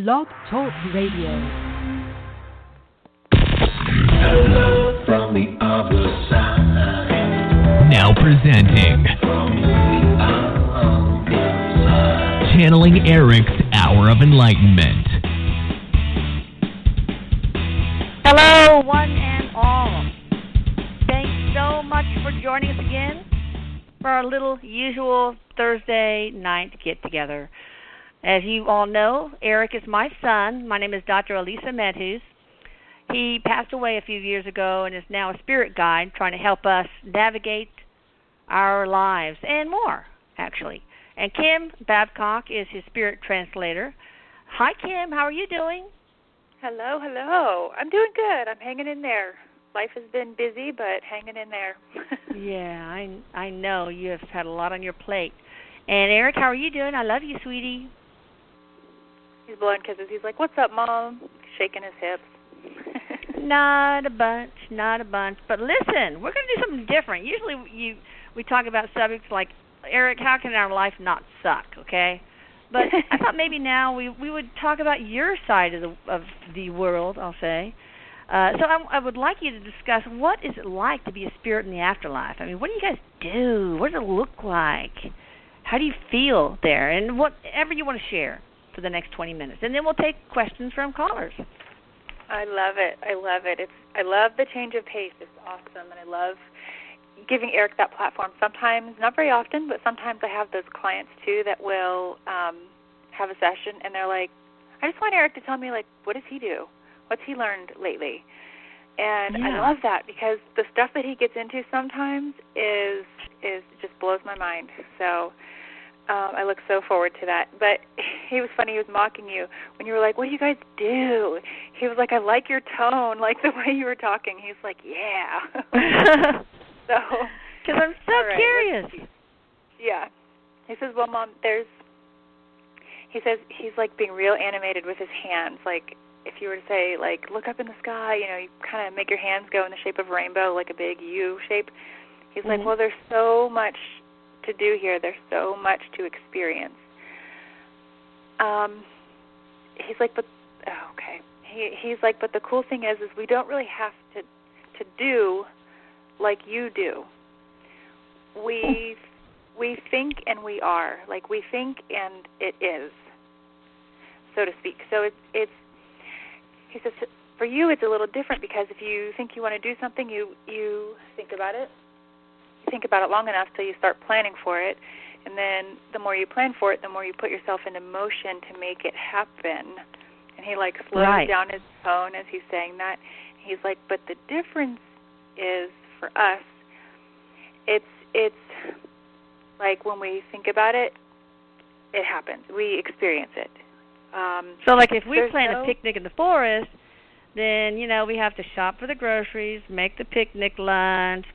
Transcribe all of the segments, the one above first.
Blog Talk Radio. Hello from the other side. Now presenting From the other side. Channeling Erik's Hour of Enlightenment. Hello, one and all. Thanks so much for joining us again for our little usual Thursday night get-together. As you all know, Erik is my son. My name is Dr. Elisa Medhus. He passed away a few years ago and is now a spirit guide trying to help us navigate our lives and more, actually. And Kim Babcock is his spirit translator. Hi, Kim. How are you doing? Hello, hello. I'm doing good. I'm hanging in there. Life has been busy, but hanging in there. Yeah, I know you have had a lot on your plate. And Erik, how are you doing? I love you, sweetie. He's blowing kisses. He's like, "What's up, Mom?" Shaking his hips. Not a bunch. But listen, we're going to do something different. Usually we talk about subjects like, Erik, how can our life not suck, okay? But I thought maybe now we would talk about your side of the world, I'll say. So I would like you to discuss what is it like to be a spirit in the afterlife. I mean, what do you guys do? What does it look like? How do you feel there? And whatever you want to share for the next 20 minutes. And then we'll take questions from callers. I love it. I love the change of pace. It's awesome, and I love giving Erik that platform. Sometimes, not very often, but sometimes I have those clients too that will have a session, and they're like, "I just want Erik to tell me, like, what does he do? What's he learned lately?" And I love that because the stuff that he gets into sometimes is just blows my mind. So I look so forward to that. But he was funny. He was mocking you when you were like, "What do you guys do?" He was like, "I like your tone, like the way you were talking." He's like, "Yeah." So, because I'm so curious. Yeah. He says, "Well, Mom, he says he's like being real animated with his hands. Like if you were to say, like, look up in the sky, you kind of make your hands go in the shape of a rainbow, like a big U shape." He's like, "Well, there's so much to do here. There's so much to experience." He's like, "But okay." He's like, "But the cool thing is we don't really have to do like you do. We think and we are. Like we think and it is, so to speak." So it's he says, for you it's a little different because if you think you want to do something, you think about it. You think about it long enough till you start planning for it, and then the more you plan for it, the more you put yourself into motion to make it happen. And he like slows down his tone as he's saying that. He's like, "But the difference is for us, it's like when we think about it, it happens. We experience it." So like if we plan a picnic in the forest, then, we have to shop for the groceries, make the picnic lunch,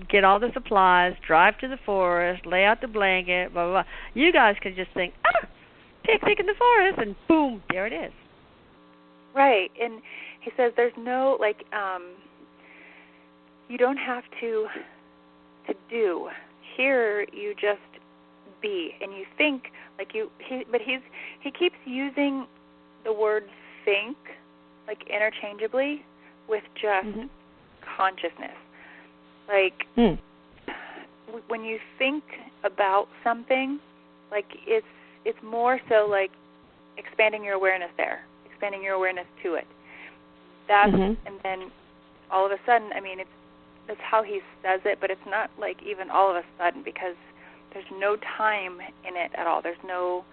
get all the supplies, drive to the forest, lay out the blanket, blah, blah, blah. You guys could just think, picnic in the forest, and boom, there it is. Right. And he says there's no, like, you don't have to do. Here you just be. And you think, like he keeps using the word think, like interchangeably with just consciousness. Like when you think about something, like it's more so like expanding your awareness there, expanding your awareness to it. That's and then all of a sudden, I mean, that's how he says it, but it's not like even all of a sudden because there's no time in it at all. There's no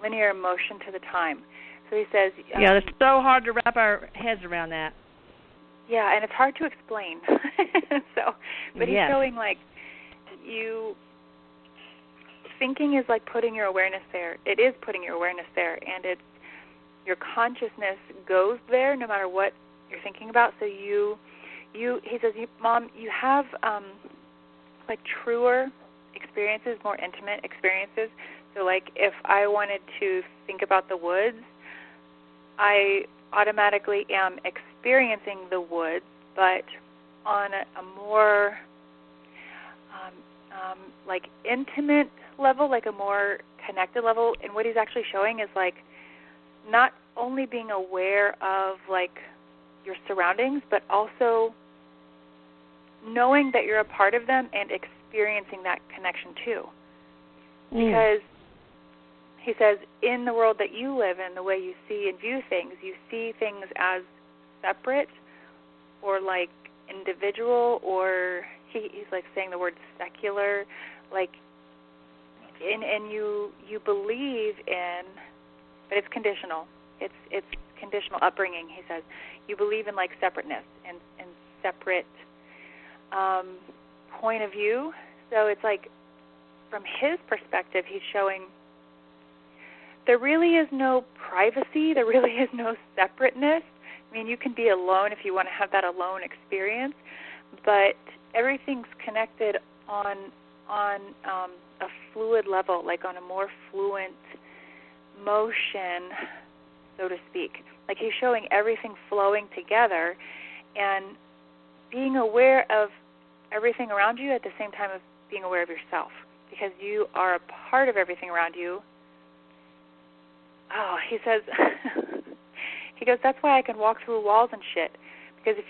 linear motion to the time. So he says... it's so hard to wrap our heads around that. Yeah, and it's hard to explain. But he's showing, like, thinking is like putting your awareness there. It is putting your awareness there, and it's your consciousness goes there no matter what you're thinking about. So he says, Mom, you have, like, truer experiences, more intimate experiences. So, like, if I wanted to think about the woods, I automatically am experiencing the woods, but on a more, like, intimate level, like a more connected level. And what he's actually showing is, like, not only being aware of, like, your surroundings, but also knowing that you're a part of them and experiencing that connection too. Because he says, in the world that you live in, the way you see and view things, you see things as separate or like individual, or he's like saying the word secular, like, and you believe in, but it's conditional. It's conditional upbringing, he says. You believe in like separateness and separate point of view. So it's like, from his perspective, he's showing there really is no privacy. There really is no separateness. I mean, you can be alone if you want to have that alone experience, but everything's connected on a fluid level, like on a more fluent motion, so to speak. Like he's showing everything flowing together and being aware of everything around you at the same time as being aware of yourself, because you are a part of everything around you. Oh, he says, he goes, that's why I can walk through walls and shit, because if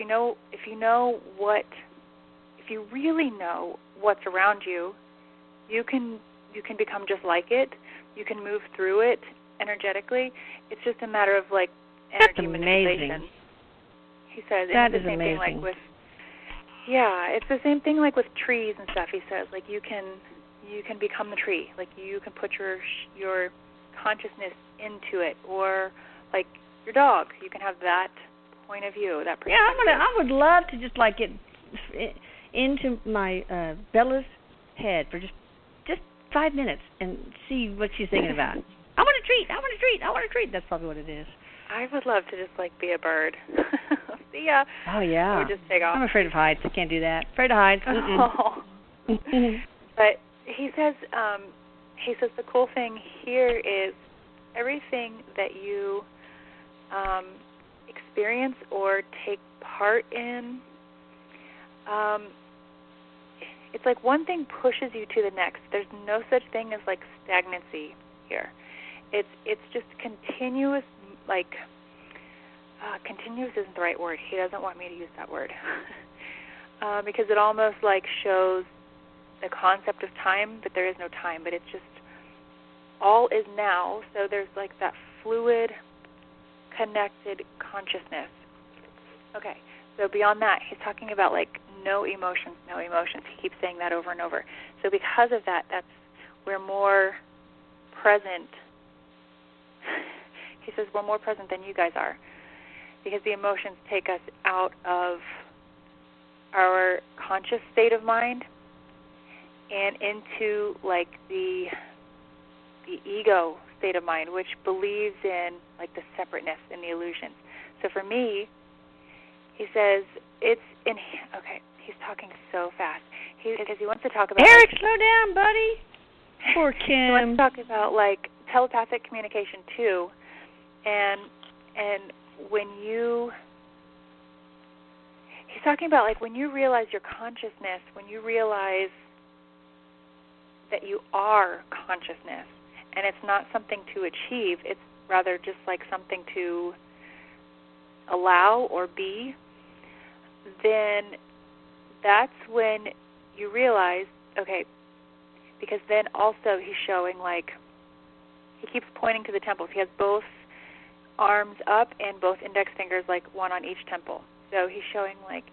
you really know what's around you, you can become just like it. You can move through it energetically. It's just a matter of like energy manipulation. He says That it's is the same amazing. thing like with, yeah, it's the same thing like with trees and stuff. He says like you can become the tree. Like you can put your consciousness into it, or like your dog, you can have that point of view, that perspective. Yeah, I would love to just like get into my Bella's head for just 5 minutes and see what she's thinking about. I want a treat. I want a treat. I want a treat. That's probably what it is. I would love to just like be a bird. See ya. Oh yeah. Or just take off. I'm afraid of heights. I can't do that. Afraid of heights. Oh. But he says the cool thing here is everything that you experience or take part in, it's like one thing pushes you to the next. There's no such thing as like stagnancy here. It's just continuous, like continuous isn't the right word. He doesn't want me to use that word because it almost like shows the concept of time, but there is no time. But it's just all is now. So there's like that fluid, connected consciousness. Okay, so beyond that, he's talking about like no emotions, no emotions. He keeps saying that over and over. So because of that, we're more present. He says we're more present than you guys are, because the emotions take us out of our conscious state of mind and into like the ego state of mind, which believes in like the separateness and the illusions. So for me, he says it's in. Okay, he's talking so fast. Because he wants to talk about. Erik, like, slow down, buddy. Poor Kim. He wants to talk about like telepathic communication too, and when he's talking about like when you realize your consciousness, when you realize that you are consciousness, and it's not something to achieve, it's rather just like something to allow or be, then that's when you realize, okay, because then also he's showing like, he keeps pointing to the temples. He has both arms up and both index fingers, like one on each temple. So he's showing like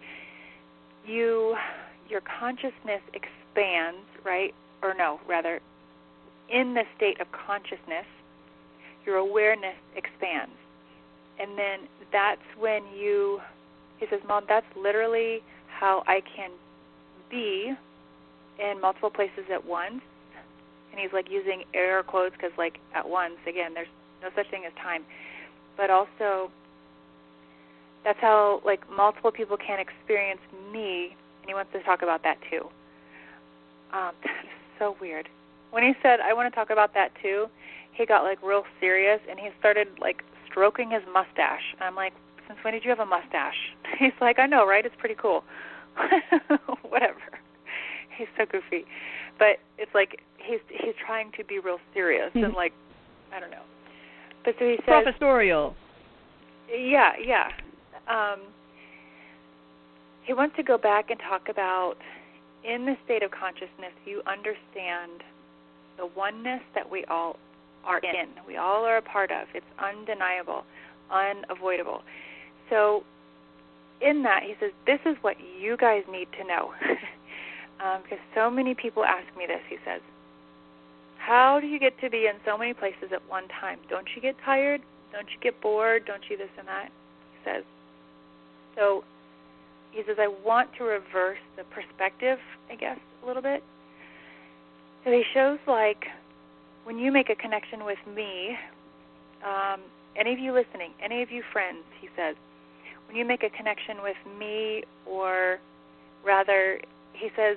your consciousness expands, right? Or no, rather, in the state of consciousness, your awareness expands. And then that's when he says, Mom, that's literally how I can be in multiple places at once. And he's like using air quotes because like at once, again, there's no such thing as time. But also, that's how like multiple people can experience me, and he wants to talk about that too. That is so weird. When he said, I want to talk about that too, he got like real serious, and he started like stroking his mustache. And I'm like, since when did you have a mustache? He's like, I know, right? It's pretty cool. Whatever. He's so goofy. But it's like he's trying to be real serious and like, I don't know. But so he says, professorial. Yeah. He wants to go back and talk about, in the state of consciousness, you understand the oneness that we all are in. We all are a part of. It's undeniable, unavoidable. So in that, he says, this is what you guys need to know. Because so many people ask me this, he says. How do you get to be in so many places at one time? Don't you get tired? Don't you get bored? Don't you this and that? He says. So he says, I want to reverse the perspective, I guess, a little bit. So he shows, like, when you make a connection with me, any of you listening, any of you friends, he says, when you make a connection with me, or rather, he says,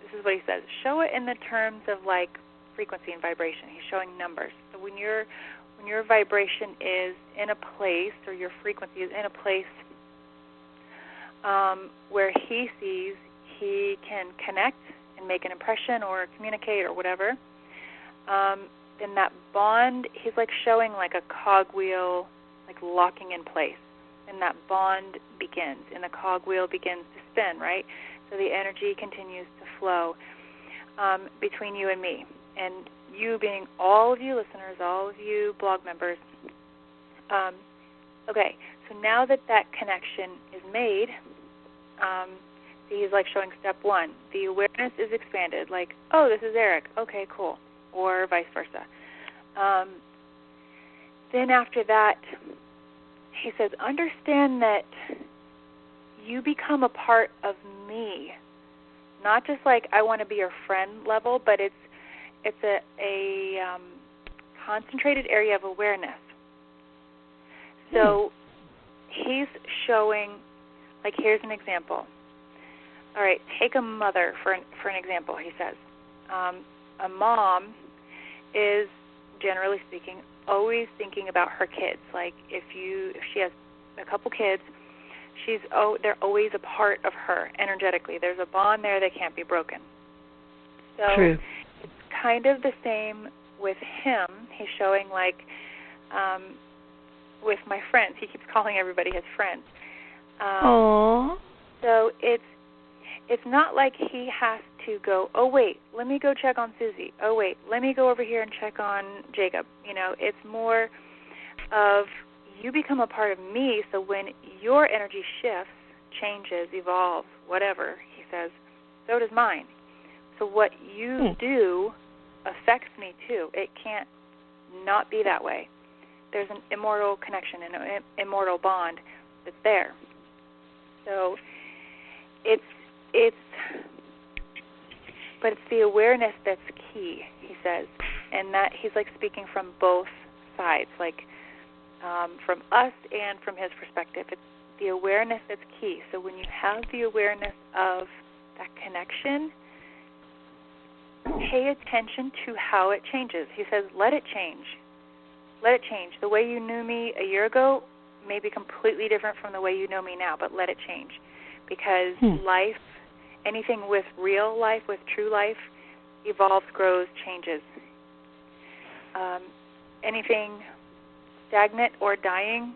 this is what he says, show it in the terms of, like, frequency and vibration. He's showing numbers. So when your vibration is in a place, or your frequency is in a place where he sees he can connect and make an impression or communicate or whatever, then that bond, he's like showing like a cogwheel, like locking in place. And that bond begins, and the cogwheel begins to spin, right? So the energy continues to flow between you and me. And you being all of you listeners, all of you blog members. Okay, so now that connection is made, he's like showing step one. The awareness is expanded, like, oh, this is Erik. Okay, cool. Or vice versa. Then after that, he says, understand that you become a part of me. Not just like I want to be your friend level, but it's a concentrated area of awareness. So he's showing, like, here's an example. All right, take a mother for an example, he says. A mom is, generally speaking, always thinking about her kids. Like, if she has a couple kids, they're always a part of her energetically. There's a bond there that can't be broken. So True. It's kind of the same with him. He's showing, like, with my friends. He keeps calling everybody his friends. Aww. So it's not like he has to go, oh, wait, let me go check on Susie. Oh, wait, let me go over here and check on Jacob. You know, it's more of you become a part of me, so when your energy shifts, changes, evolves, whatever, he says, so does mine. So what you do affects me too. It can't not be that way. There's an immortal connection and an immortal bond that's there. So it's the awareness that's key, he says, and that he's like speaking from both sides, like from us and from his perspective. It's the awareness that's key. So when you have the awareness of that connection, pay attention to how it changes. He says, let it change. Let it change. The way you knew me a year ago may be completely different from the way you know me now, but let it change. Because life, anything with real life, with true life, evolves, grows, changes. Anything stagnant or dying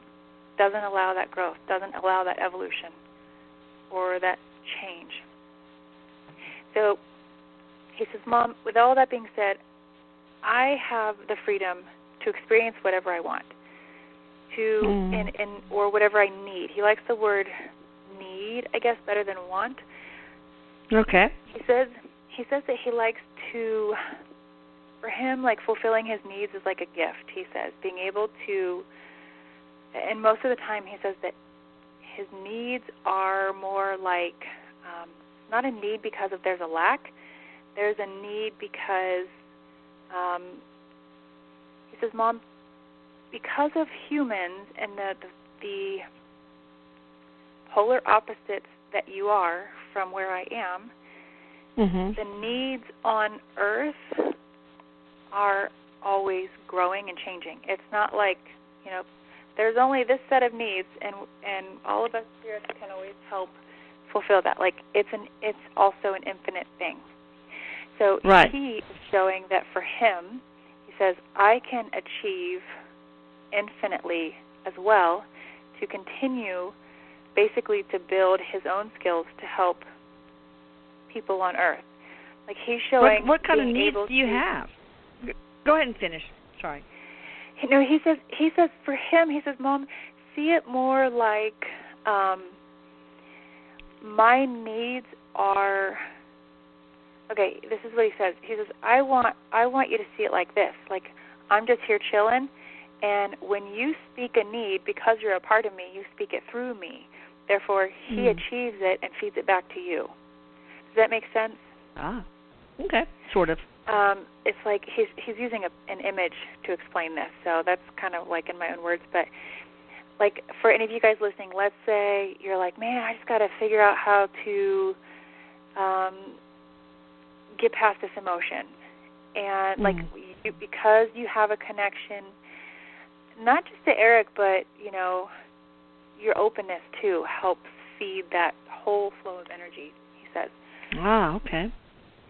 doesn't allow that growth, doesn't allow that evolution or that change. So he says, Mom, with all that being said, I have the freedom to experience whatever I want, or whatever I need. He likes the word need, I guess, better than want. Okay. He says that he likes to, for him, like, fulfilling his needs is like a gift, he says. Being able to, and most of the time he says that his needs are more like, not a need because of there's a lack, there's a need because, he says, Mom, because of humans and the polar opposites that you are from where I am, the needs on Earth are always growing and changing. It's not like, you know, there's only this set of needs, and all of us spirits can always help fulfill that. Like, it's also an infinite thing. So he is showing that for him, he says, I can achieve infinitely as well to continue basically to build his own skills to help people on Earth. Like he's showing what kind of needs do you have? Go ahead and finish. Sorry. No, he says for him, he says, Mom, see it more like my needs are. Okay, this is what he says. He says, I want you to see it like this. Like I'm just here chilling, and when you speak a need, because you're a part of me, you speak it through me. Therefore, he achieves it and feeds it back to you. Does that make sense? Ah, okay, sort of. It's like he's using an image to explain this, so that's kind of like in my own words. But like for any of you guys listening, let's say you're like, man, I just got to figure out how to get past this emotion, and like because you have a connection, not just to Erik, but your openness too helps feed that whole flow of energy. He says. Ah, okay.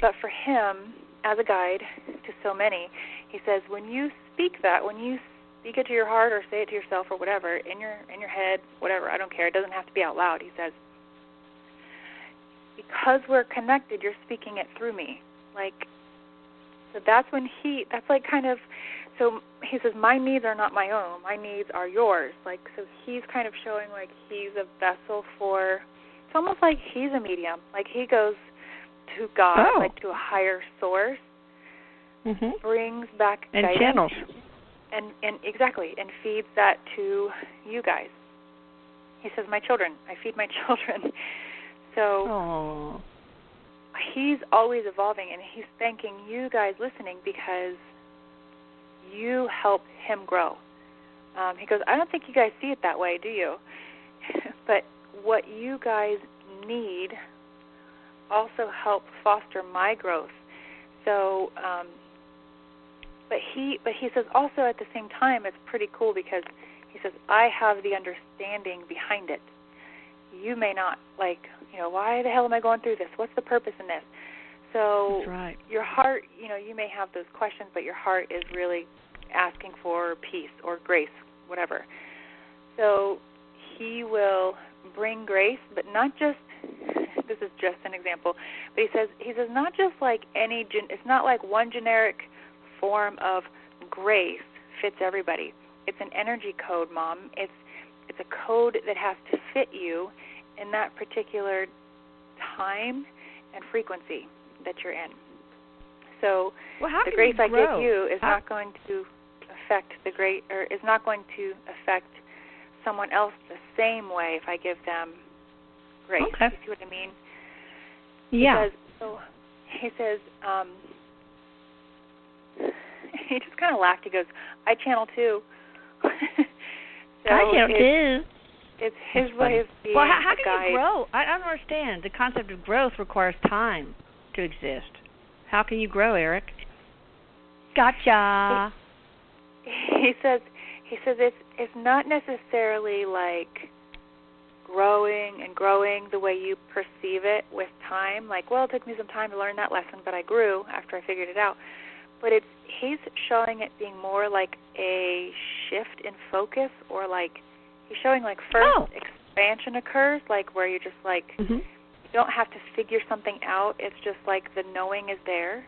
But for him, as a guide to so many, he says, when you speak that, when you speak it to your heart or say it to yourself or whatever, in your head, whatever, I don't care, it doesn't have to be out loud, he says, because we're connected, you're speaking it through me. Like, so that's when that's like kind of, so he says, my needs are not my own, my needs are yours. Like, so he's kind of showing like he's a vessel for, it's almost like he's a medium. Like he goes to God, like to a higher source, brings back and guidance, channels, and exactly, and feeds that to you guys. He says, my children, I feed my children. So he's always evolving, and he's thanking you guys listening because you help him grow. He goes, I don't think you guys see it that way, do you? But what you guys need also help foster my growth. So, but he says also at the same time, it's pretty cool because he says, I have the understanding behind it. You may not. Like, why the hell am I going through this? What's the purpose in this? So that's right. Your heart, you may have those questions, but your heart is really asking for peace or grace, whatever. So he will bring grace, but not just, this is just an example, but he says not just like it's not like one generic form of grace fits everybody. It's an energy code, Mom. It's a code that has to fit you in that particular time and frequency that you're in. So the grace I give you is not going to affect is not going to affect someone else the same way if I give them grace. Okay. You see what I mean? Yeah. He says, he just kind of laughed. He goes, I channel too. I channel too. It's his way of being how a can guide. you grow? I don't understand. The concept of growth requires time to exist. How can you grow, Erik? Gotcha. He says it's not necessarily like growing the way you perceive it with time. Like, well, it took me some time to learn that lesson, but I grew after I figured it out. But he's showing it being more like a shift in focus, or like he's showing like first expansion occurs, like where you're just like you don't have to figure something out. It's just like the knowing is there,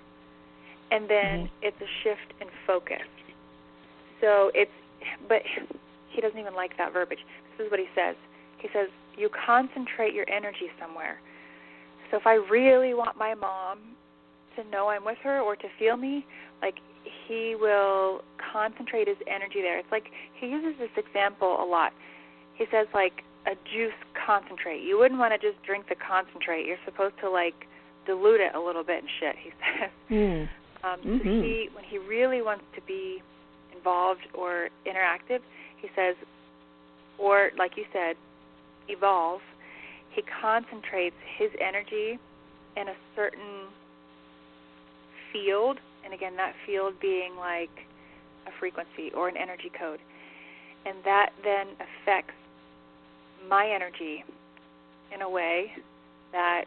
and then it's a shift in focus. So but he doesn't even like that verbiage. This is what he says. He says, you concentrate your energy somewhere. So if I really want my mom to know I'm with her or to feel me, like he will concentrate his energy there. It's like he uses this example a lot. He says like a juice concentrate. You wouldn't want to just drink the concentrate. You're supposed to like dilute it a little bit and shit, he says. So when he really wants to be involved or interactive, he says, or like you said, evolve, he concentrates his energy in a certain field, and again, that field being like a frequency or an energy code, and that then affects my energy in a way that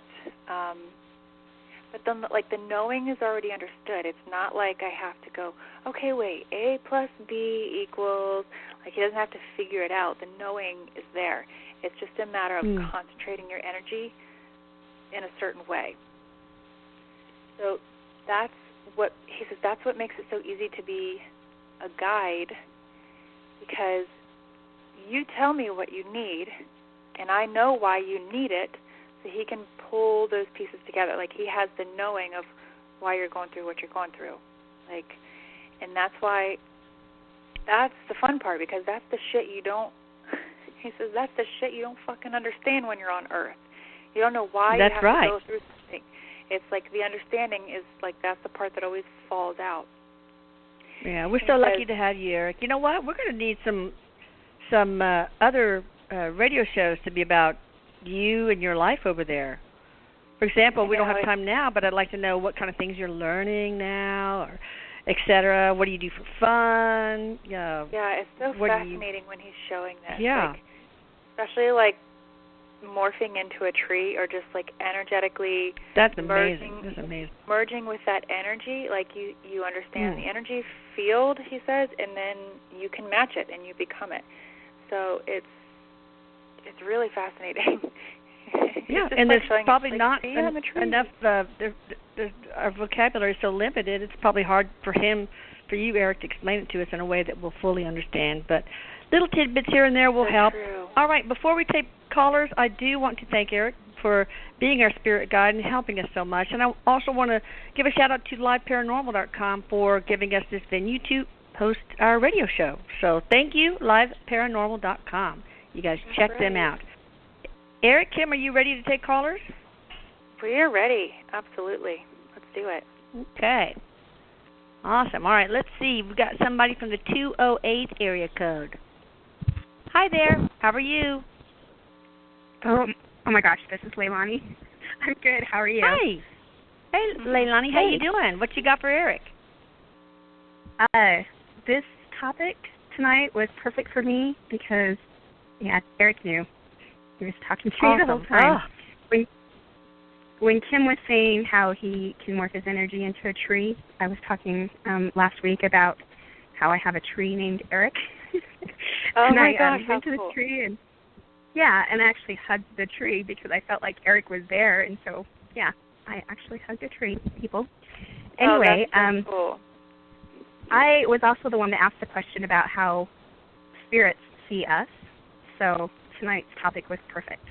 But then, like, the knowing is already understood. It's not like I have to go, okay, wait, A plus B equals, like, he doesn't have to figure it out. The knowing is there. It's just a matter of concentrating your energy in a certain way. So that's what, he says, that's what makes it so easy to be a guide, because you tell me what you need, and I know why you need it, so he can pull those pieces together. Like, he has the knowing of why you're going through what you're going through. Like, and that's why, that's the fun part, because that's the shit you don't, he says, that's the shit you don't fucking understand when you're on Earth. You don't know why you have to go through something. It's like the understanding is, like, that's the part that always falls out. Yeah, we're so lucky to have you, Erik. You know what? We're going to need some other radio shows to be about you and your life over there. For example, we don't have time now, but I'd like to know what kind of things you're learning now, or et cetera. What do you do for fun? Yeah, it's so fascinating when he's showing this. Yeah. Like, especially, like, morphing into a tree, or just, like, energetically amazing. That's amazing. Merging with that energy, like, you understand the energy field, he says, and then you can match it and you become it. So it's really fascinating. Yeah, and there's probably not enough. Our vocabulary is so limited. It's probably hard for you, Erik, to explain it to us in a way that we'll fully understand. But little tidbits here and there will help. True. All right, before we take callers, I do want to thank Erik for being our spirit guide and helping us so much. And I also want to give a shout out to liveparanormal.com for giving us this venue to host our radio show. So thank you, liveparanormal.com. You guys check them out. Erik, Kim, are you ready to take callers? We're ready. Absolutely. Let's do it. Okay. Awesome. All right, let's see. We've got somebody from the 208 area code. Hi there. How are you? Oh my gosh, this is Leilani. I'm good. How are you? Hi. Hey, Leilani. How you doing? What you got for Erik? This topic tonight was perfect for me because, Erik knew. He was talking to me the whole time. When Kim was saying how he can morph his energy into a tree, I was talking last week about how I have a tree named Erik. Oh and my I gosh, went to the tree and I actually hugged the tree because I felt like Erik was there, and so I actually hugged a tree, people. Anyway, that's so cool. I was also the one that asked the question about how spirits see us, so tonight's topic was perfect.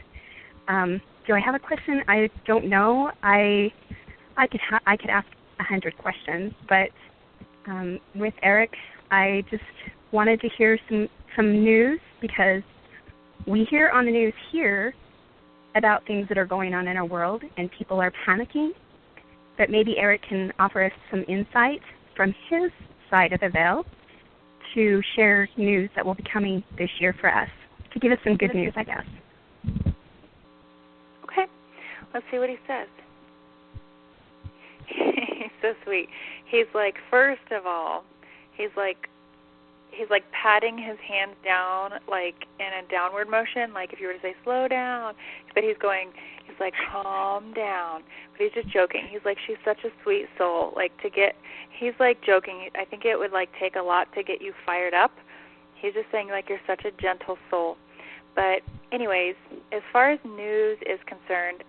Do I have a question? I don't know. I could ask 100 questions, but with Erik, I just wanted to hear some news, because we hear on the news here about things that are going on in our world, and people are panicking. But maybe Erik can offer us some insight from his side of the veil to share news that will be coming this year for us, to give us some good news, I guess. Okay. Let's see what he says. He's so sweet. He's like, first of all, he's like patting his hands down, like in a downward motion, like if you were to say slow down, but he's like, calm down. But he's just joking. He's like, she's such a sweet soul. He's like joking. I think it would like take a lot to get you fired up. He's just saying, like, you're such a gentle soul. But anyways, as far as news is concerned,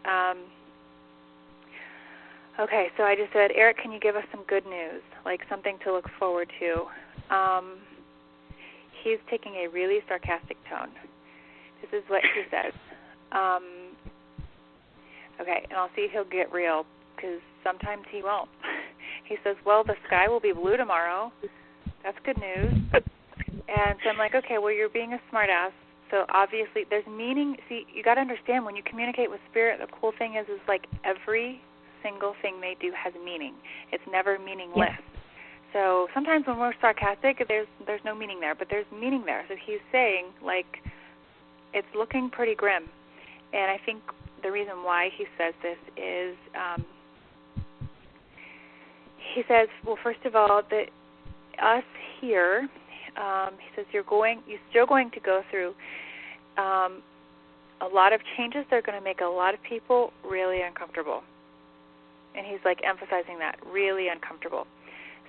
okay, so I just said, Erik, can you give us some good news, like something to look forward to? He's taking a really sarcastic tone. This is what he says. Okay, and I'll see if he'll get real, because sometimes he won't. He says, well, the sky will be blue tomorrow. That's good news. And so I'm like, okay, well, you're being a smartass. So obviously there's meaning. See, you got to understand, when you communicate with spirit, the cool thing is like every single thing they do has meaning. It's never meaningless. Yeah. So sometimes when we're sarcastic, there's no meaning there, but there's meaning there. So he's saying, like, it's looking pretty grim. And I think the reason why he says this is he says, well, first of all, that us here, he says, you're still going to go through a lot of changes that are going to make a lot of people really uncomfortable. And he's like emphasizing that, really uncomfortable.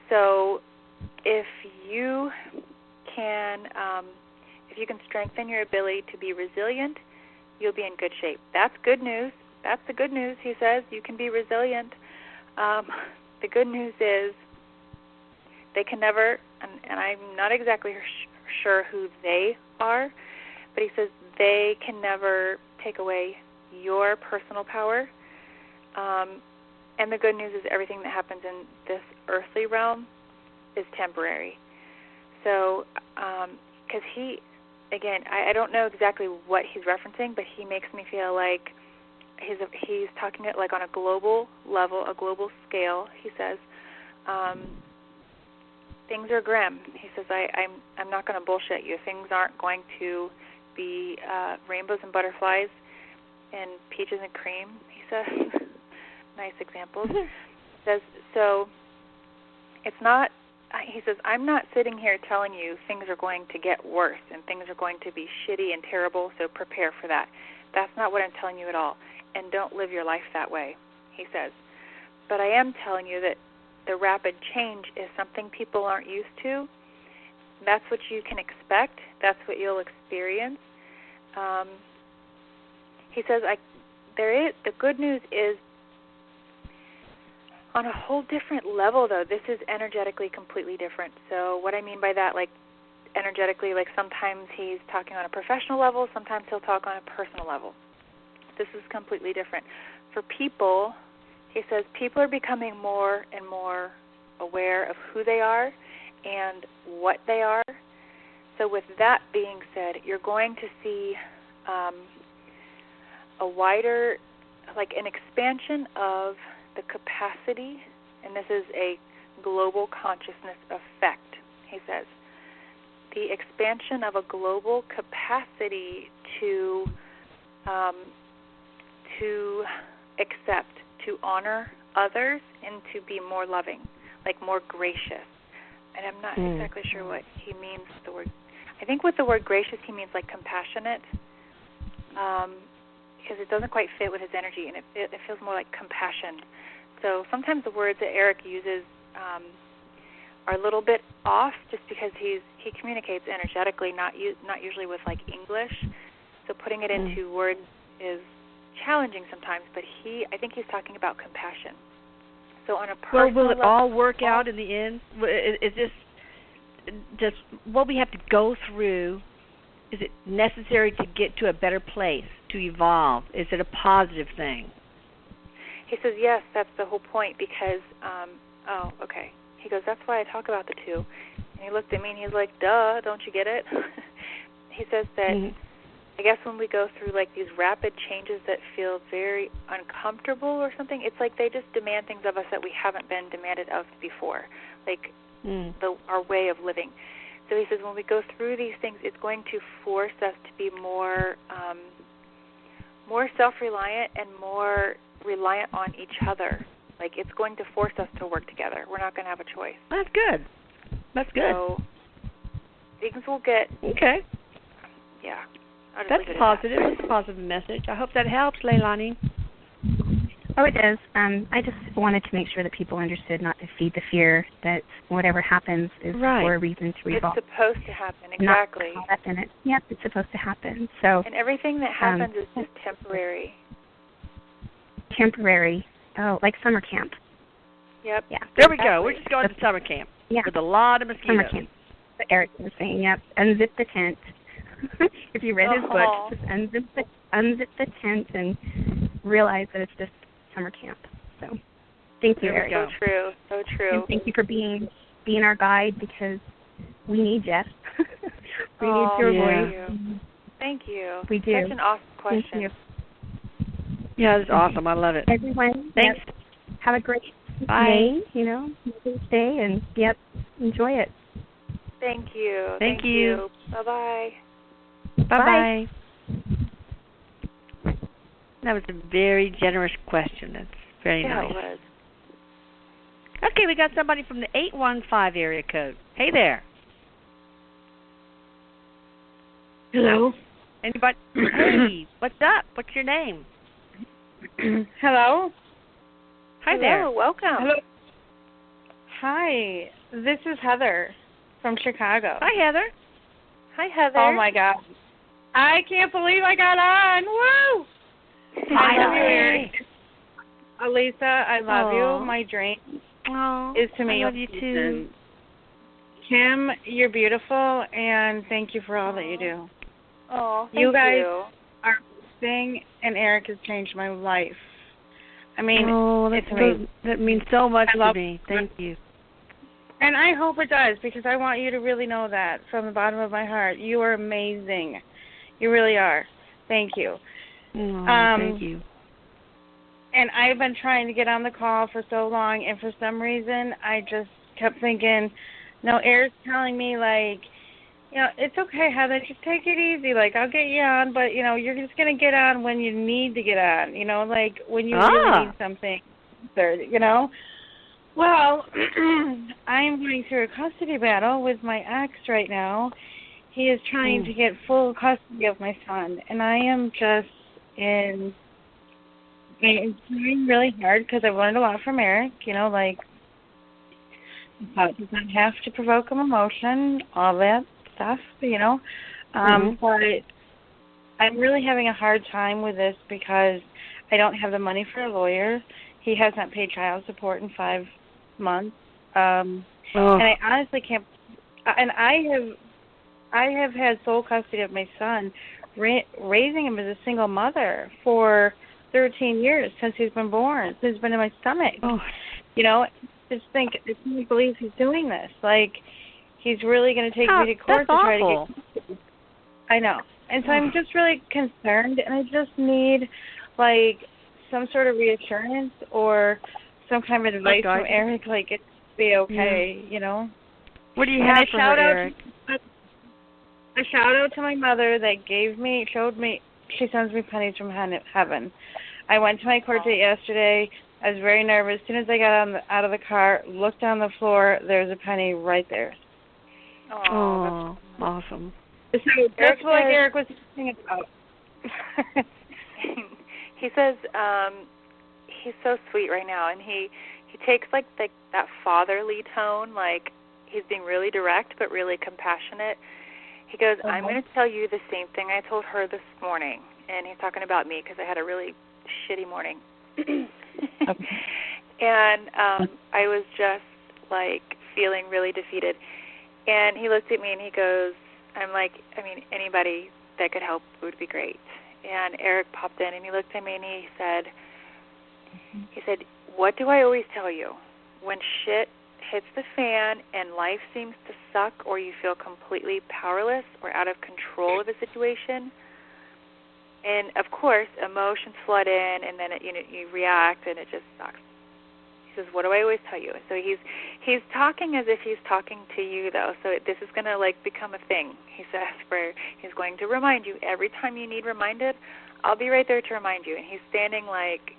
So if you can strengthen your ability to be resilient, you'll be in good shape. That's good news. That's the good news, he says. You can be resilient. The good news is they can never, and I'm not exactly sure who they are, but he says they can never take away your personal power. And the good news is everything that happens in this earthly realm is temporary. So, because he, again, I don't know exactly what he's referencing, but he makes me feel like he's talking it like on a global level, a global scale. He says, things are grim. He says, I'm not going to bullshit you. Things aren't going to be rainbows and butterflies and peaches and cream, he says. Nice examples. He says, so it's not, he says, I'm not sitting here telling you things are going to get worse and things are going to be shitty and terrible, so prepare for that. That's not what I'm telling you at all. And don't live your life that way, he says. But I am telling you that the rapid change is something people aren't used to. That's what you can expect. That's what you'll experience. He says, the good news is, on a whole different level, though, this is energetically completely different. So what I mean by that, like energetically, like sometimes he's talking on a professional level, sometimes he'll talk on a personal level. This is completely different. For people, he says, people are becoming more and more aware of who they are and what they are. So with that being said, you're going to see a wider, like an expansion of the capacity, and this is a global consciousness effect, he says. The expansion of a global capacity to accept, to honor others, and to be more loving, like more gracious. And I'm not exactly sure what he means with the word. I think with the word gracious, he means like compassionate, because it doesn't quite fit with his energy, and it feels more like compassion. So sometimes the words that Erik uses are a little bit off, just because he communicates energetically, not usually with like English. So putting it into words is challenging sometimes. But I think he's talking about compassion. So on a personal will it level, all work out in the end? Is this just what we have to go through? Is it necessary to get to a better place, to evolve? Is it a positive thing? He says, yes, that's the whole point, because, okay. He goes, that's why I talk about the two. And he looked at me and he's like, duh, don't you get it? He says that, I guess when we go through like these rapid changes that feel very uncomfortable or something, it's like they just demand things of us that we haven't been demanded of before, like our way of living. So he says when we go through these things, it's going to force us to be more self-reliant and more reliant on each other. Like it's going to force us to work together. We're not going to have a choice. That's good. That's good. So things will get... Okay. Yeah. That's positive. That's a positive message. I hope that helps, Leilani. Oh, it does. I just wanted to make sure that people understood not to feed the fear that whatever happens is for a reason to evolve. It's supposed to happen, exactly. Not caught up in it. Yep, it's supposed to happen. So. And everything that happens is just temporary. Temporary. Oh, like summer camp. Yep. Yeah. There we go. We're just going to summer camp with a lot of mosquitoes. Summer camp. What Erik was saying. Yep. Unzip the tent. If you read his book, just unzip the tent and realize that it's just summer camp. So, thank you, Erik. So true. So true. And thank you for being our guide, because we need you. We need your voice. Thank you. We do. Such an awesome question. Thank you. Yeah, that's awesome. I love it. Everyone, thanks. Have a great day. Mother's Day, and enjoy it. Thank you. Thank you. Bye-bye. Bye-bye. That was a very generous question. That's very nice. It was. Okay, we got somebody from the 815 area code. Hey there. Hello. Anybody? Hey, what's up? What's your name? Hello. Hi Hello, there. welcome. Hello. Hi, this is Heather from Chicago. Hi, Heather. Hi, Heather. Oh, my God. I can't believe I got on. Woo! I love you, Erik. Elisa, I love you. My dream is to meet you. I love you, too. Kim, you're beautiful, and thank you for all that you do. Oh, thank you guys you. are amazing, and Erik has changed my life. I mean, it's so, amazing. that means so much I love to me. Thank you. And I hope it does, because I want you to really know that from the bottom of my heart. You are amazing. You really are. Thank you. Thank you. And I've been trying to get on the call for so long, and for some reason, I just kept thinking, no, Erik's telling me, like, you know, it's okay, Heather, just take it easy. Like, I'll get you on, but, you know, you're just going to get on when you need to get on, you know, like when you really need something, you know. Well, I'm going through a custody battle with my ex right now. He is trying to get full custody of my son, and I am just it's trying really hard because I've learned a lot from Erik, you know, like, does not have to provoke an emotion, all that stuff, you know. But I'm really having a hard time with this because I don't have the money for a lawyer. He has not paid child support in 5 months. And I honestly can't. And I have had sole custody of my son, raising him as a single mother for 13 years since he's been born, since he's been in my stomach. You know, I can't believe he's doing this. Like, he's really going to take me to court to try to get. I know. And so I'm just really concerned, and I just need, like, some sort of reassurance or some kind of advice from Erik, like, it's be okay, you know. What do you have for her, Erik? A shout out to my mother that showed me, she sends me pennies from heaven. I went to my court date yesterday. I was very nervous. As soon as I got out of the car, looked on the floor, there's a penny right there. Oh, awesome. So that's what Erik was thinking about. He says he's so sweet right now, and he takes like that fatherly tone, like he's being really direct but really compassionate. He goes, I'm going to tell you the same thing I told her this morning, and he's talking about me because I had a really shitty morning. And I was just like feeling really defeated. And he looked at me and he goes, I'm like, I mean, anybody that could help would be great. And Erik popped in and he looked at me and he said, what do I always tell you? When shit hits the fan and life seems to suck or you feel completely powerless or out of control of a situation, and of course emotions flood in and then you react and it just sucks. He says, what do I always tell you? So he's talking as if he's talking to you, though. So this is going to like become a thing. He says, where he's going to remind you every time you need reminded. I'll be right there to remind you. And he's standing like,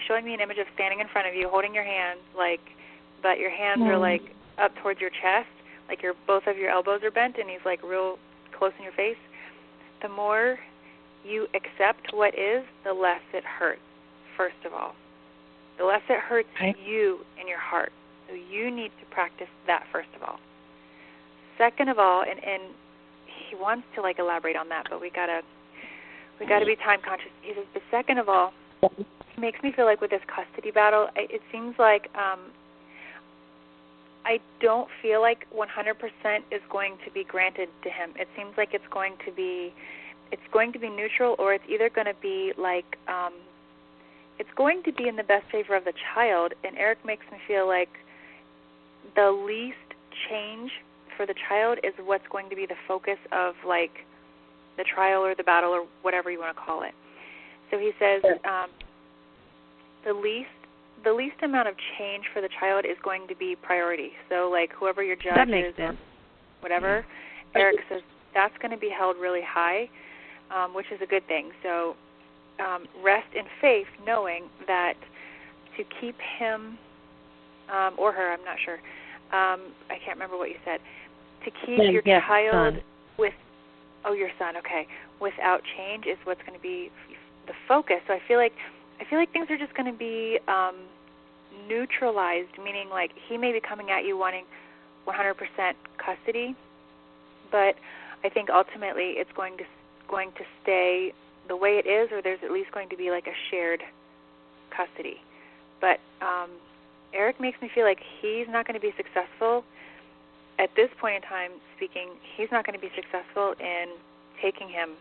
showing me an image of standing in front of you, holding your hands, like, but your hands are like up towards your chest, like both of your elbows are bent, and he's like real close in your face. The more you accept what is, the less it hurts. First of all. The less it hurts you in your heart. So you need to practice that first of all. Second of all, and he wants to like elaborate on that, but we gotta be time conscious. He says, but second of all, it makes me feel like with this custody battle, it seems like I don't feel like 100% is going to be granted to him. It seems like it's going to be neutral, or it's either going to be like it's going to be in the best favor of the child. And Erik makes me feel like the least change for the child is what's going to be the focus of like the trial or the battle or whatever you want to call it. So he says the least amount of change for the child is going to be priority. So like whoever your judge is or whatever, Erik says that's going to be held really high, which is a good thing. So rest in faith knowing that to keep him or her, I'm not sure, I can't remember what you said, to keep your child with, your son, okay, without change is what's going to be the focus. So I feel like things are just going to be neutralized, meaning like he may be coming at you wanting 100% custody, but I think ultimately it's going to stay the way it is, or there's at least going to be like a shared custody. But Erik makes me feel like he's not going to be successful at this point in time. Speaking, he's not going to be successful in taking him.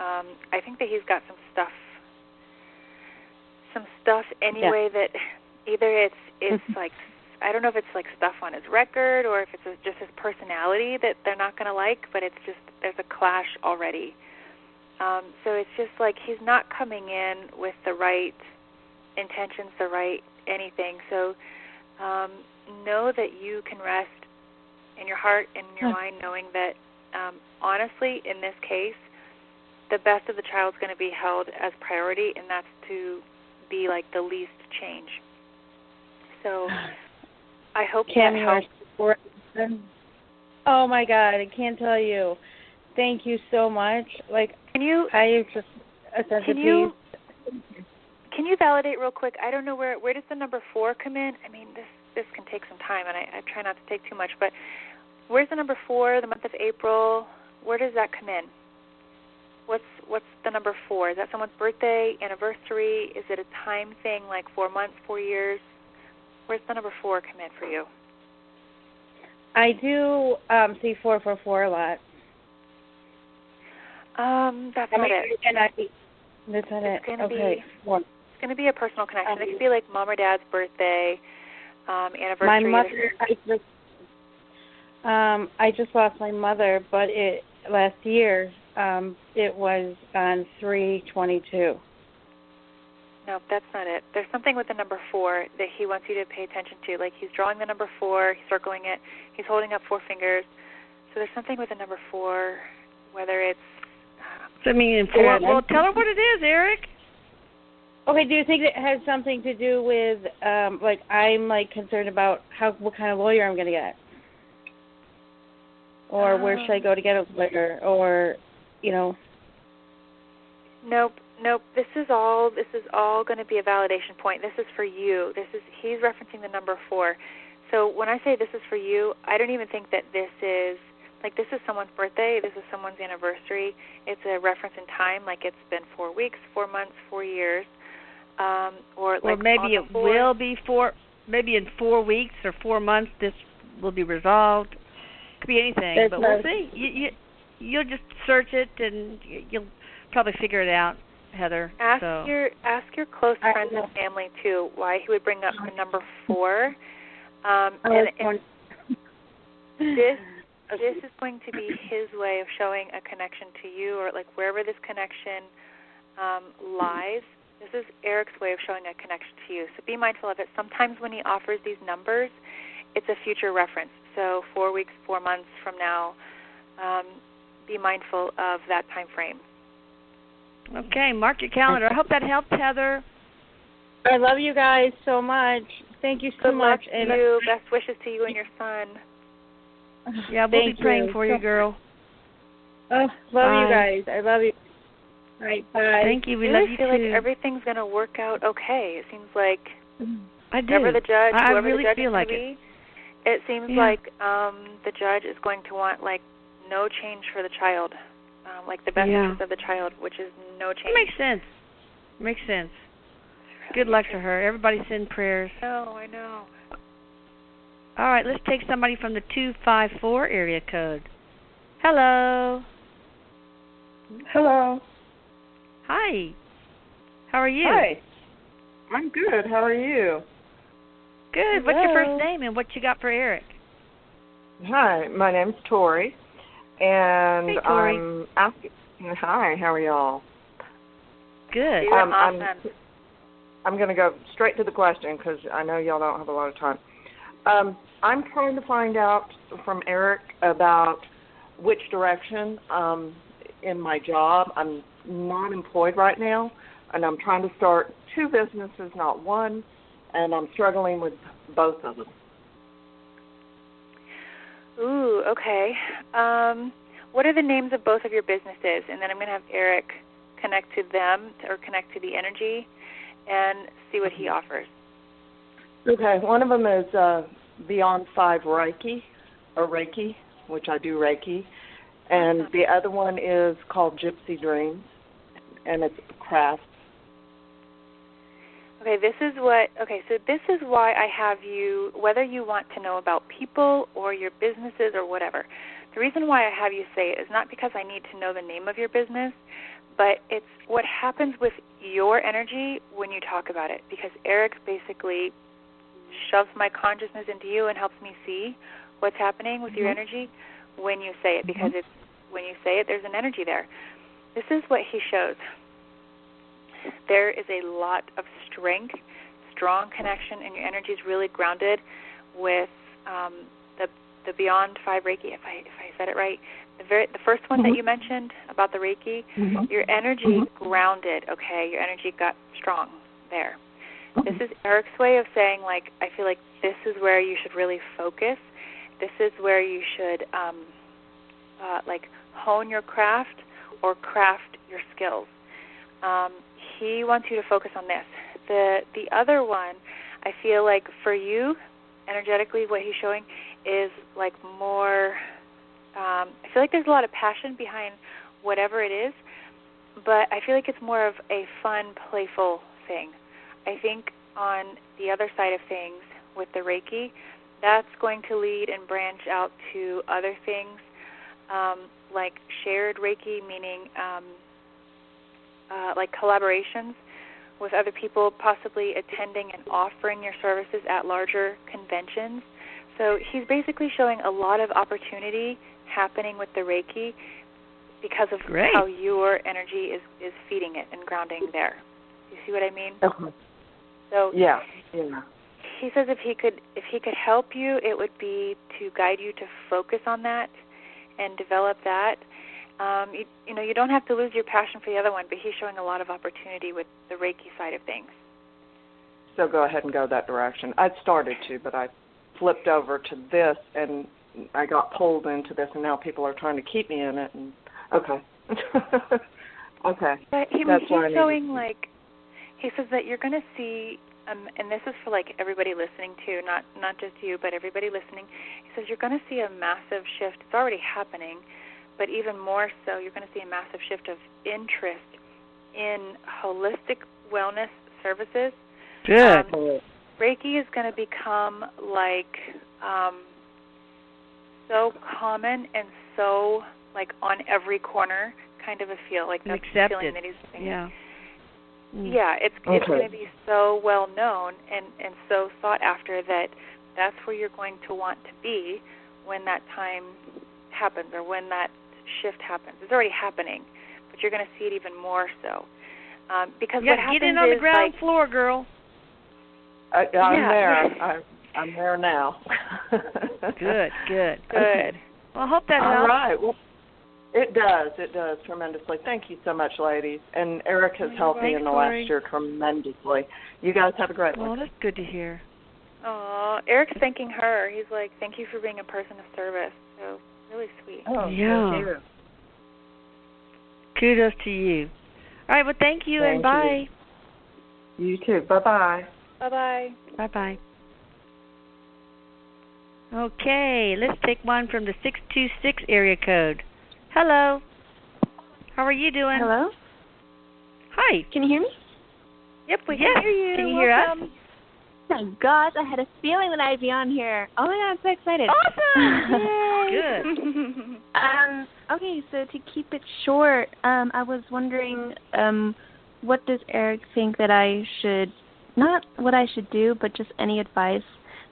I think that he's got some stuff anyway that either it's like, I don't know if it's like stuff on his record or if it's just his personality that they're not going to like, but it's just there's a clash already. So it's just like he's not coming in with the right intentions, the right anything. So know that you can rest in your heart and in your mind knowing that honestly, in this case, the best of the child's going to be held as priority, and that's to be like the least change. So I hope that helps. Oh my God, I can't tell you. Thank you so much. Like, I just a sense of peace. Can you validate real quick? I don't know where does the number 4 come in? I mean, this can take some time, and I try not to take too much. But where's the number 4? The month of April. Where does that come in? What's the number 4? Is that someone's birthday, anniversary? Is it a time thing, like 4 months, 4 years? Where's the number 4 come in for you? I do see 444 a lot. That's not it. That's not it. Okay. It's going to be a personal connection. It could be like mom or dad's birthday, anniversary. My mother, I just lost my mother, but last year it was on 3/22. No, that's not it. There's something with the number 4 that he wants you to pay attention to. Like he's drawing the number 4, he's circling it, he's holding up 4 fingers. So there's something with the number 4, whether it's... well, tell her what it is, Erik. Okay, do you think it has something to do with, I'm concerned about what kind of lawyer I'm going to get? Or where should I go to get a lawyer? Or, Nope. This is all going to be a validation point. This is for you. He's referencing the number 4. So when I say this is for you, I don't even think that this is someone's birthday. This is someone's anniversary. It's a reference in time, like it's been 4 weeks, 4 months, 4 years, or maybe it will be maybe in 4 weeks or 4 months this will be resolved. Could be anything, but we'll see. You'll just search it and you'll probably figure it out, Heather. Ask your close friends and family too why he would bring up the number 4. And this is going to be his way of showing a connection to you, or like wherever this connection lies. This is Erik's way of showing a connection to you. So be mindful of it. Sometimes when he offers these numbers, it's a future reference. So 4 weeks, 4 months from now, be mindful of that time frame. Okay, mark your calendar. I hope that helped, Heather. I love you guys so much. Thank you so much. Good luck to you. Best wishes to you and your son. Yeah, we'll be praying for you, girl. Oh, love you guys. I love you. All right, bye. Thank you. We love you too. I feel like everything's going to work out okay. It seems like whoever the judge, I whoever really the judge feel is like going to be, it seems like the judge is going to want no change for the child, like the best interest of the child, which is no change. It makes sense. Good luck to her. Everybody send prayers. I know. All right, let's take somebody from the 254 area code. Hello. Hello. Hi. How are you? Hi. I'm good. How are you? Good. Hello. What's your first name and what you got for Erik? Hi, my name's Tori, and hey, Tori. I'm asking. Hi, how are y'all? Good. Awesome. I'm going to go straight to the question because I know y'all don't have a lot of time. I'm trying to find out from Erik about which direction in my job. I'm not employed right now, and I'm trying to start 2 businesses, not one, and I'm struggling with both of them. Ooh, okay. What are the names of both of your businesses? And then I'm going to have Erik connect to them or connect to the energy and see what he offers. Okay, one of them is Beyond 5 Reiki, or Reiki, which I do Reiki. And the other one is called Gypsy Dreams, and it's craft. Okay, so this is why I have you, whether you want to know about people or your businesses or whatever. The reason why I have you say it is not because I need to know the name of your business, but it's what happens with your energy when you talk about it, because Erik basically shoves my consciousness into you and helps me see what's happening with your energy when you say it, because when you say it, there's an energy there. This is what he shows. There is a lot of strength, strong connection, and your energy is really grounded with the Beyond 5 Reiki, if I said it right. The first one that you mentioned about the Reiki, your energy grounded, okay? Your energy got strong there. This is Erik's way of saying, like, I feel like this is where you should really focus. This is where you should, hone your craft or craft your skills. He wants you to focus on this. The other one, I feel like for you, energetically, what he's showing is like more, I feel like there's a lot of passion behind whatever it is, but I feel like it's more of a fun, playful thing. I think on the other side of things with the Reiki, that's going to lead and branch out to other things, like shared Reiki, meaning like collaborations with other people, possibly attending and offering your services at larger conventions. So he's basically showing a lot of opportunity happening with the Reiki because of how your energy is feeding it and grounding there. You see what I mean? Okay. So yeah. He says if he could help you, it would be to guide you to focus on that and develop that. You don't have to lose your passion for the other one, but he's showing a lot of opportunity with the Reiki side of things. So go ahead and go that direction. I'd started to, but I flipped over to this, and I got pulled into this, and now people are trying to keep me in it. And okay. Okay. But he's showing, like, he says that you're going to see, and this is for, like, everybody listening, too, not just you, but everybody listening. He says you're going to see a massive shift. It's already happening, but even more so, you're going to see a massive shift of interest in holistic wellness services. Good. Reiki is going to become like so common and so like on every corner kind of a feel, like that's the feeling that he's saying. Yeah. Yeah, it's going to be so well known and so sought after that that's where you're going to want to be when that time happens or when that shift happens. It's already happening, but you're going to see it even more so. Because what happens get in on the ground like, floor, girl. I'm there. I'm there now. Good. Well, I hope that helps. All right. Well, it does tremendously. Thank you so much, ladies. And Erik has helped me in the last year tremendously. You guys have a great one. Well, that's good to hear. Oh, Erik's thanking her. He's like, thank you for being a person of service. So really sweet. Oh, yeah. Thank you. Kudos to you. All right, well, thank you and bye. You too. Bye-bye. Bye-bye. Bye-bye. Okay, let's take one from the 626 area code. Hello. How are you doing? Hello. Hi. Can you hear me? Yep, we can hear you. Can you hear us? Oh my gosh, I had a feeling that I'd be on here. Oh my god, I'm so excited. Awesome. Good. Okay, so to keep it short, I was wondering, what does Erik think that I should, not what I should do, but just any advice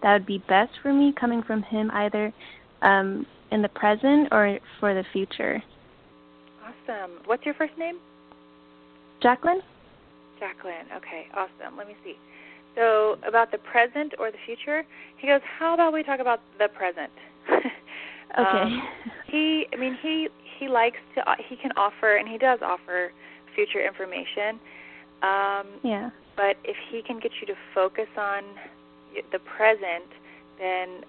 that would be best for me coming from him, either in the present or for the future? Awesome. What's your first name? Jacqueline? Jacqueline. Okay, awesome. Let me see. So about the present or the future, he goes, how about we talk about the present? Okay. He likes to, he can offer, and he does offer future information. Yeah. But if he can get you to focus on the present, then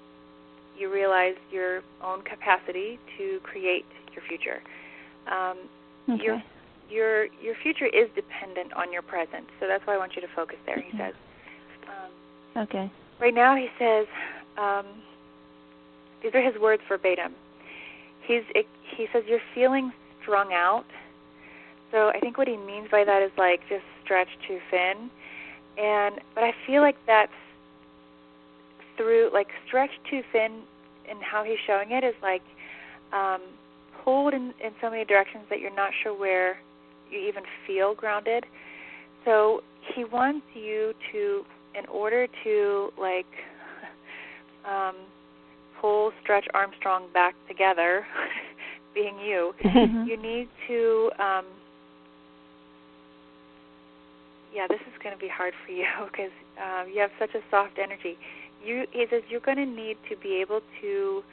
you realize your own capacity to create your future. Okay. Your future is dependent on your present, so that's why I want you to focus there. He says. Okay. right now he says, these are his words verbatim. He says, you're feeling strung out. So I think what he means by that is like just stretched too thin. But I feel like that's through, like, stretched too thin, and how he's showing it is like pulled in so many directions that you're not sure where you even feel grounded. So he wants you to, in order to, like, pull, stretch Armstrong back together, being you, you need to, this is going to be hard for you because you have such a soft energy. He says you're going to need to be able to,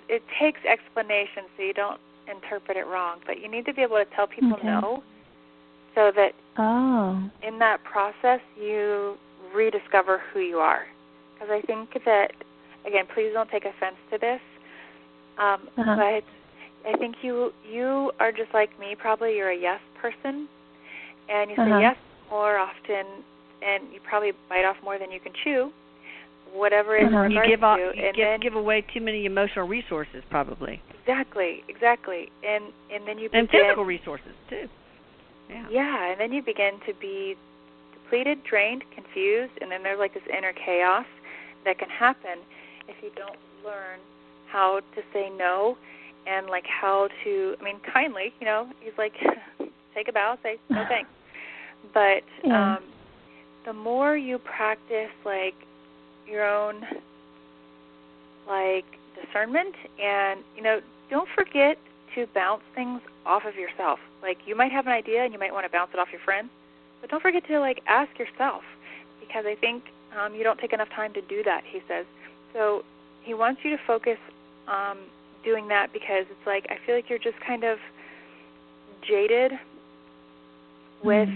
it takes explanation so you don't interpret it wrong, but you need to be able to tell people no, so that in that process you rediscover who you are. Because I think that, again, please don't take offense to this, but I think you are just like me. Probably you're a yes person, and you say yes more often, and you probably bite off more than you can chew, whatever it is in regards you give away too many emotional resources, probably. Exactly. And then you begin, and physical resources too. Yeah, and then you begin to be depleted, drained, confused, and then there's like this inner chaos that can happen if you don't learn how to say no, and like how to, kindly, he's like, take a bow, say no thanks. But the more you practice like your own like discernment, and don't forget to bounce things off of yourself. Like, you might have an idea and you might want to bounce it off your friends, but don't forget to like ask yourself, because I think you don't take enough time to do that, he says. So he wants you to focus doing that, because it's like, I feel like you're just kind of jaded with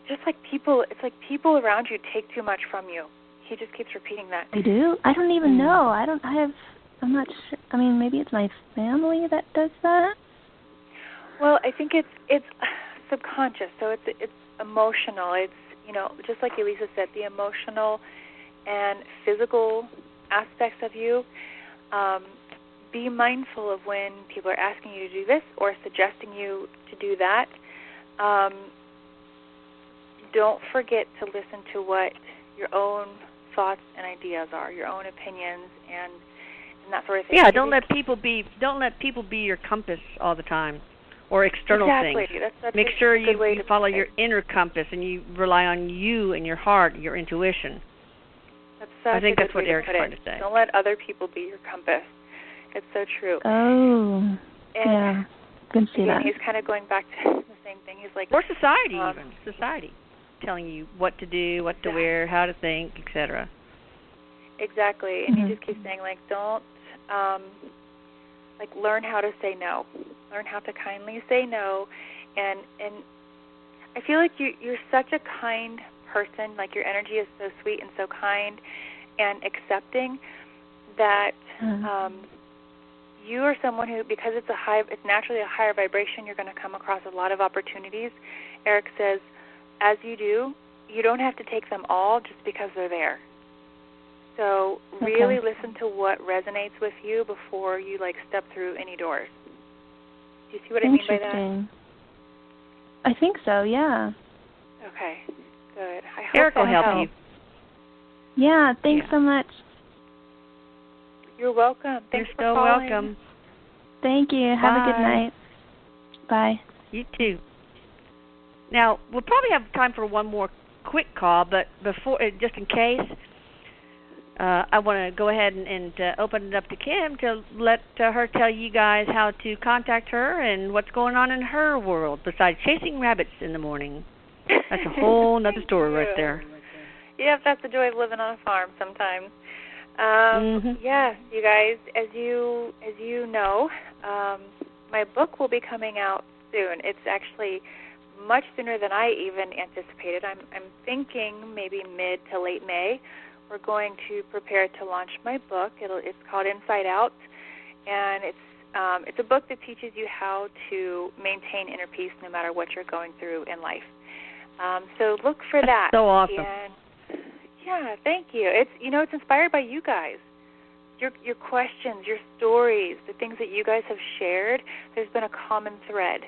just like people. It's like people around you take too much from you. He just keeps repeating that. They do? I don't even know. I'm not sure. Maybe it's my family that does that. Well, I think it's subconscious. So it's emotional. It's, just like Elisa said, the emotional and physical aspects of you. Be mindful of when people are asking you to do this or suggesting you to do that. Don't forget to listen to what your own thoughts and ideas are, your own opinions, and that sort of thing. Yeah, don't let people be your compass all the time, or external things. That's Make sure you follow your inner compass and you rely on you and your heart, your intuition. I think that's what Eric's trying to say. Don't let other people be your compass. It's so true. Oh, yeah. I can see that. He's kind of going back to the same thing. He's like, or society, even society, telling you what to do, what to wear, how to think, etc. Exactly, and he just keeps saying, like, don't, learn how to say no. Learn how to kindly say no, and I feel like you're such a kind person. Like, your energy is so sweet and so kind and accepting that you are someone who, because it's naturally a higher vibration, you're going to come across a lot of opportunities. Erik says, as you do, you don't have to take them all just because they're there. So really listen to what resonates with you before you step through any doors. Do you see what I mean by that? I think so, yeah. Okay, good. I hope Erik will help you. Yeah, thanks so much. You're welcome. Thanks for calling. calling. You're welcome. Thank you. Have a good night. Bye. You too. Now, we'll probably have time for one more quick call, but before, just in case, I want to go ahead and open it up to Kim to let her tell you guys how to contact her and what's going on in her world besides chasing rabbits in the morning. That's a whole other story right there. Yeah, that's the joy of living on a farm sometimes. Yes, you guys, as you know, my book will be coming out soon. It's actually much sooner than I even anticipated. I'm thinking maybe mid to late May. We're going to prepare to launch my book. It's called Inside Out, and It's a book that teaches you how to maintain inner peace no matter what you're going through in life. So look for that. So awesome. And yeah, thank you. It's inspired by you guys. Your questions, your stories, the things that you guys have shared. There's been a common thread.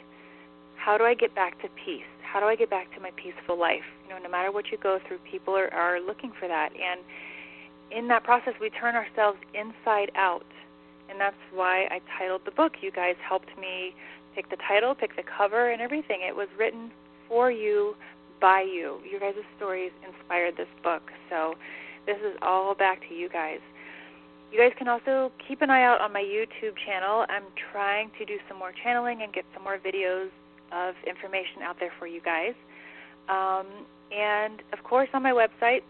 How do I get back to peace? How do I get back to my peaceful life? No matter what you go through, people are looking for that. And in that process, we turn ourselves inside out. And that's why I titled the book. You guys helped me pick the title, pick the cover, and everything. It was written for you, by you. Your guys' stories inspired this book. So this is all back to you guys. You guys can also keep an eye out on my YouTube channel. I'm trying to do some more channeling and get some more videos of information out there for you guys. And, of course, on my website,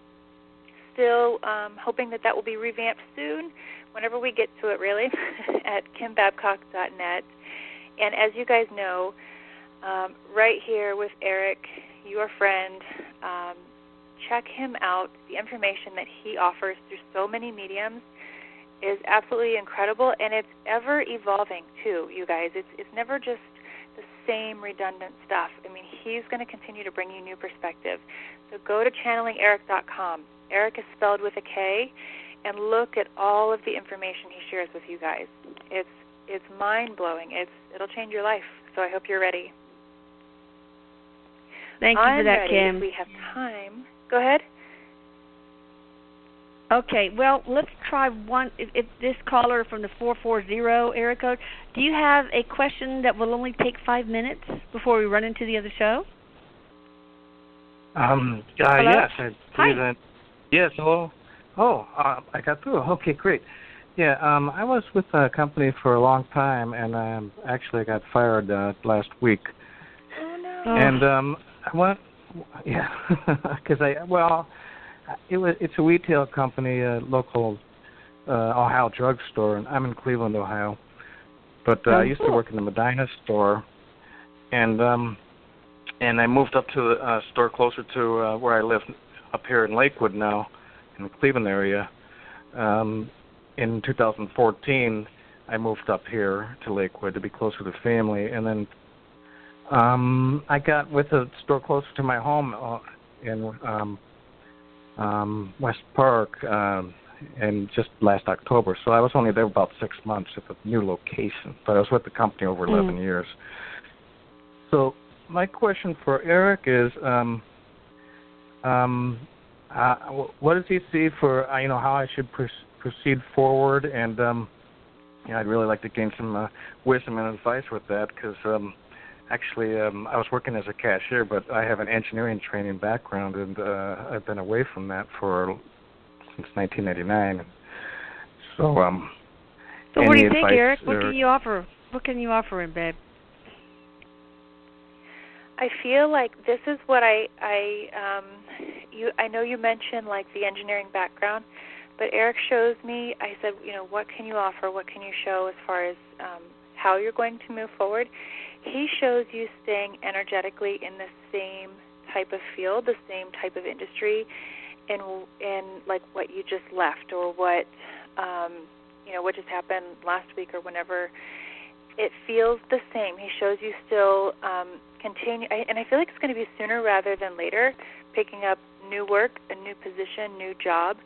still hoping that will be revamped soon, whenever we get to it, really, at kimbabcock.net. And as you guys know, right here with Erik, your friend, check him out. The information that he offers through so many mediums is absolutely incredible, and it's ever evolving, too, you guys. It's never just the same redundant stuff. I mean, he's going to continue to bring you new perspective. So go to channelingerik.com. Erik is spelled with a K, and look at all of the information he shares with you guys. It's mind-blowing. It'll change your life. So I hope you're ready. Thank you for that, ready. Kim. If we have time. Go ahead. Okay, well, let's try one. If this caller from the 440 area code, do you have a question that will only take 5 minutes before we run into the other show? Hello? Yes, I Hi. believe that. Yes, hello. Oh, I got through. Okay, great. Yeah, I was with a company for a long time, and actually got fired last week. Oh, no. And I went, yeah, because it's a retail company, a local Ohio drugstore, and I'm in Cleveland, Ohio. But I used to work in the Medina store, and I moved up to a store closer to where I live up here in Lakewood now, in the Cleveland area. In 2014, I moved up here to Lakewood to be closer to family, and then I got with a store closer to my home in West Park, and just last October. So I was only there about 6 months at the new location, but I was with the company over 11 years. So my question for Erik is, what does he see for how I should proceed forward? And I'd really like to gain some wisdom and advice with that, because actually I was working as a cashier, but I have an engineering training background, and I've been away from that since 1999. So, so what do you think, Erik? What can you offer? What can you offer him, babe? I feel like this is what I know you mentioned like the engineering background, but Erik shows me. I said, what can you offer? What can you show as far as how you're going to move forward? He shows you staying energetically in the same type of field, the same type of industry, and like what you just left, or what what just happened last week or whenever. It feels the same. He shows you still continue, and I feel like it's going to be sooner rather than later, picking up new work, a new position, new job.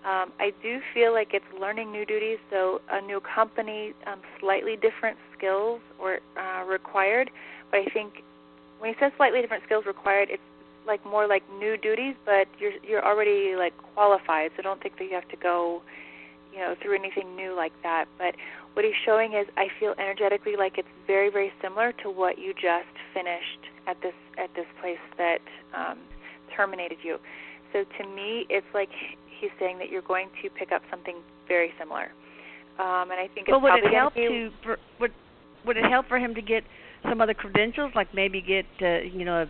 I do feel like it's learning new duties, so a new company, slightly different skills or required. But I think when he says slightly different skills required, it's like more like new duties, but you're already like qualified, so I don't think that you have to go, through anything new like that. But what he's showing is I feel energetically like it's very, very similar to what you just finished at this place that terminated you. So to me, it's like he's saying that you're going to pick up something very similar. And I think it's would probably it help would it help for him to get some other credentials, like maybe get a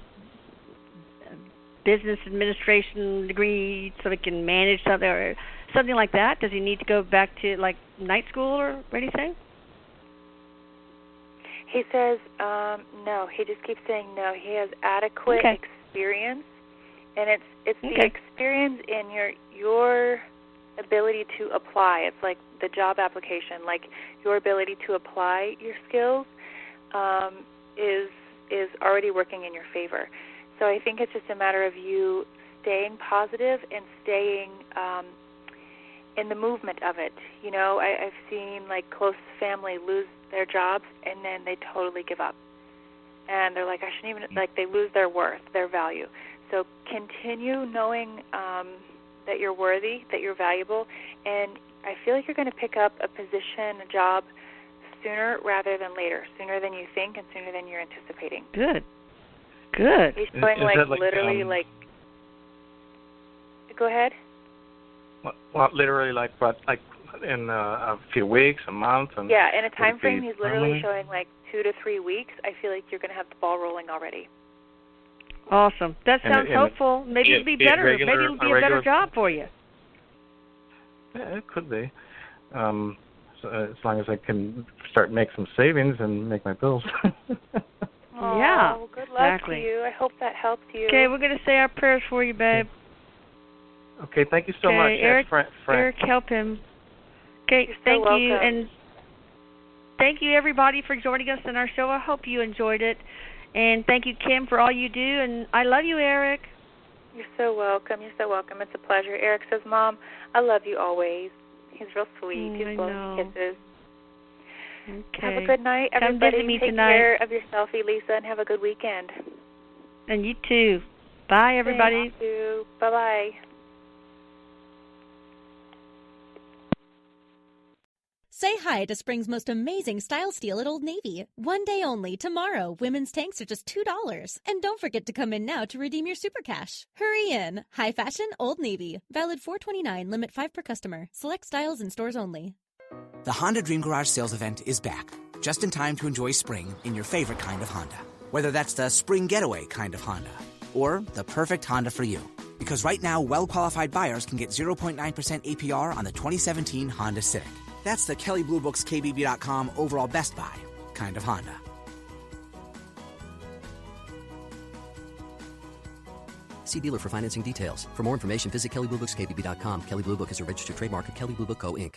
business administration degree so he can manage something or something like that? Does he need to go back to like night school or anything? He says no. He just keeps saying no. He has adequate experience, and it's the experience in your ability to apply. It's like the job application, like your ability to apply your skills is already working in your favor. So I think it's just a matter of you staying positive and staying in the movement of it. You know, I've seen like close family lose their jobs and then they totally give up. And they're like, I shouldn't even, like they lose their worth, their value. So continue knowing that you're worthy, that you're valuable, and I feel like you're going to pick up a position, a job sooner rather than later, sooner than you think and sooner than you're anticipating. Good. He's showing literally like, go ahead. Well, literally like what, like in a few weeks, a month? And yeah, in a time frame, he's literally showing like 2 to 3 weeks. I feel like you're going to have the ball rolling already. Awesome. That sounds hopeful. Maybe it'll be better. Maybe it'll be a better job for you. Yeah, it could be. So as long as I can start make some savings and make my bills. Yeah. Well, good luck to you. I hope that helps you. Okay, we're going to say our prayers for you, babe. Okay, thank you so much. Eric, Frank. Eric, help him. Okay, thank you. And thank you, everybody, for joining us on our show. I hope you enjoyed it. And thank you, Kim, for all you do. And I love you, Eric. You're so welcome. You're so welcome. It's a pleasure. Eric says, Mom, I love you always. He's real sweet. He's blowing me kisses. Okay. Have a good night, everybody. Come visit me Take tonight. care of yourself, Elisa, and have a good weekend. And you too. Bye, everybody. Thank you. Bye-bye. Say hi to spring's most amazing style steal at Old Navy. One day only, tomorrow, women's tanks are just $2. And don't forget to come in now to redeem your super cash. Hurry in. High fashion, Old Navy. Valid $4.29, limit 5 per customer. Select styles in stores only. The Honda Dream Garage sales event is back, just in time to enjoy spring in your favorite kind of Honda. Whether that's the spring getaway kind of Honda, or the perfect Honda for you. Because right now, well-qualified buyers can get 0.9% APR on the 2017 Honda Civic. That's the Kelley Blue Book's KBB.com overall best buy kind of Honda. See dealer for financing details. For more information, visit KelleyBlueBooksKBB.com. Kelley Blue Book is a registered trademark of Kelley Blue Book Co., Inc.